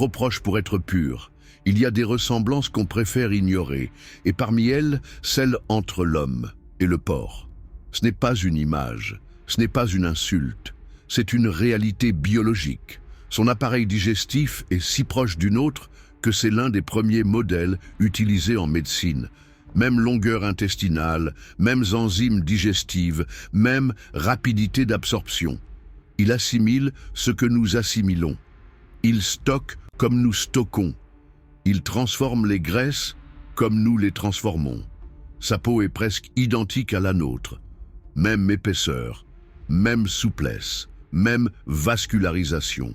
trop proches pour être pures. Il y a des ressemblances qu'on préfère ignorer, et parmi elles, celle entre l'homme et le porc. Ce n'est pas une image, ce n'est pas une insulte, c'est une réalité biologique. Son appareil digestif est si proche du nôtre que c'est l'un des premiers modèles utilisés en médecine. Même longueur intestinale, mêmes enzymes digestives, même rapidité d'absorption. Il assimile ce que nous assimilons. Il stocke comme nous stockons. Il transforme les graisses comme nous les transformons. Sa peau est presque identique à la nôtre. Même épaisseur, même souplesse, même vascularisation.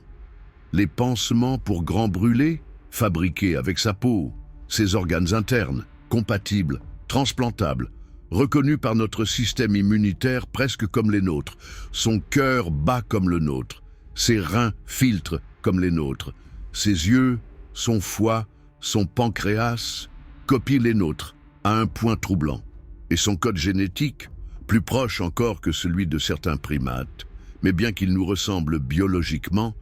Les pansements pour grands brûlés, fabriqués avec sa peau, ses organes internes, compatibles, transplantables, reconnus par notre système immunitaire presque comme les nôtres. Son cœur bat comme le nôtre, ses reins filtrent comme les nôtres, ses yeux, son foie, son pancréas copient les nôtres à un point troublant. Et son code génétique, plus proche encore que celui de certains primates, mais bien qu'il nous ressemble biologiquement,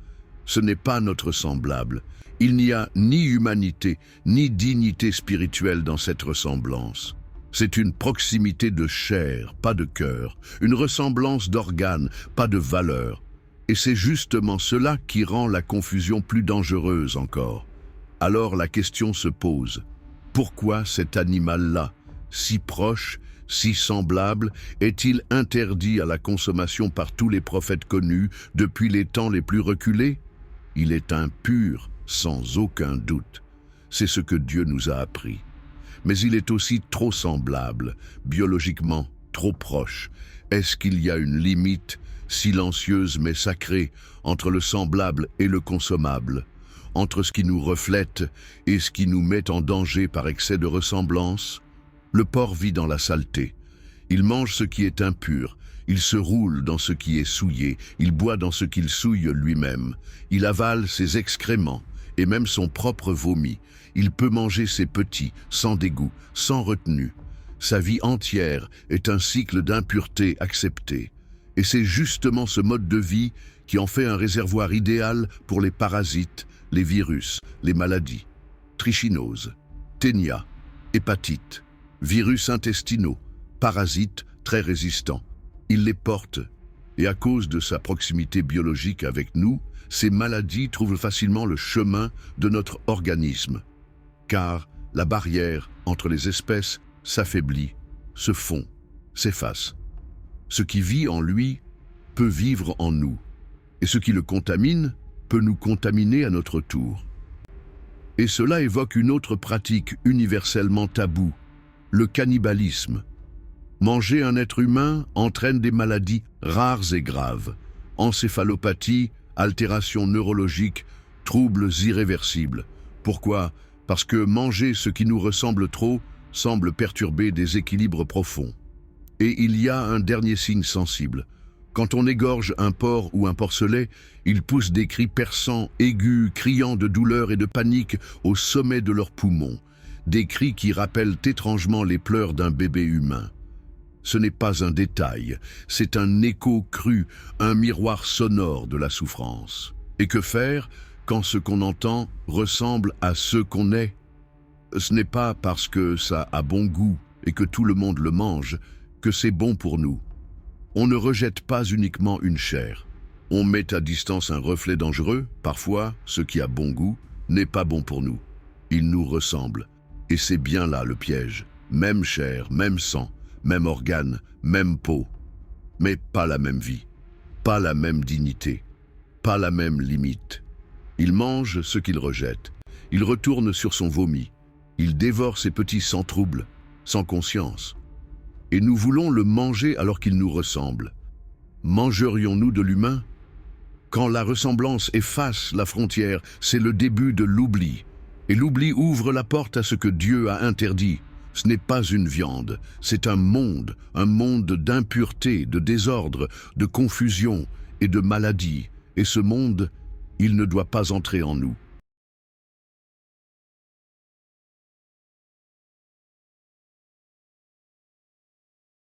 ce n'est pas notre semblable. Il n'y a ni humanité, ni dignité spirituelle dans cette ressemblance. C'est une proximité de chair, pas de cœur, une ressemblance d'organes, pas de valeur. Et c'est justement cela qui rend la confusion plus dangereuse encore. Alors la question se pose, pourquoi cet animal-là, si proche, si semblable, est-il interdit à la consommation par tous les prophètes connus depuis les temps les plus reculés? Il est impur, sans aucun doute. C'est ce que Dieu nous a appris. Mais il est aussi trop semblable, biologiquement trop proche. Est-ce qu'il y a une limite, silencieuse mais sacrée, entre le semblable et le consommable, entre ce qui nous reflète et ce qui nous met en danger par excès de ressemblance? Le porc vit dans la saleté. Il mange ce qui est impur. Il se roule dans ce qui est souillé. Il boit dans ce qu'il souille lui-même. Il avale ses excréments et même son propre vomi. Il peut manger ses petits, sans dégoût, sans retenue. Sa vie entière est un cycle d'impureté accepté. Et c'est justement ce mode de vie qui en fait un réservoir idéal pour les parasites, les virus, les maladies. Trichinose, ténia, hépatite, virus intestinaux, parasites très résistants. Il les porte, et à cause de sa proximité biologique avec nous, ces maladies trouvent facilement le chemin de notre organisme. Car la barrière entre les espèces s'affaiblit, se fond, s'efface. Ce qui vit en lui peut vivre en nous, et ce qui le contamine peut nous contaminer à notre tour. Et cela évoque une autre pratique universellement taboue, le cannibalisme. Manger un être humain entraîne des maladies rares et graves, encéphalopathie, altérations neurologiques, troubles irréversibles. Pourquoi? Parce que manger ce qui nous ressemble trop semble perturber des équilibres profonds. Et il y a un dernier signe sensible. Quand on égorge un porc ou un porcelet, il pousse des cris perçants, aigus, criant de douleur et de panique au sommet de leurs poumons. Des cris qui rappellent étrangement les pleurs d'un bébé humain. Ce n'est pas un détail, c'est un écho cru, un miroir sonore de la souffrance. Et que faire quand ce qu'on entend ressemble à ce qu'on est? Ce n'est pas parce que ça a bon goût et que tout le monde le mange que c'est bon pour nous. On ne rejette pas uniquement une chair. On met à distance un reflet dangereux. Parfois, ce qui a bon goût n'est pas bon pour nous. Il nous ressemble. Et c'est bien là le piège. Même chair, même sang, même organe, même peau. Mais pas la même vie, pas la même dignité, pas la même limite. Il mange ce qu'il rejette. Il retourne sur son vomi. Il dévore ses petits sans trouble, sans conscience. Et nous voulons le manger alors qu'il nous ressemble. Mangerions-nous de l'humain? Quand la ressemblance efface la frontière, c'est le début de l'oubli. Et l'oubli ouvre la porte à ce que Dieu a interdit. Ce n'est pas une viande, c'est un monde d'impureté, de désordre, de confusion et de maladie. Et ce monde, il ne doit pas entrer en nous.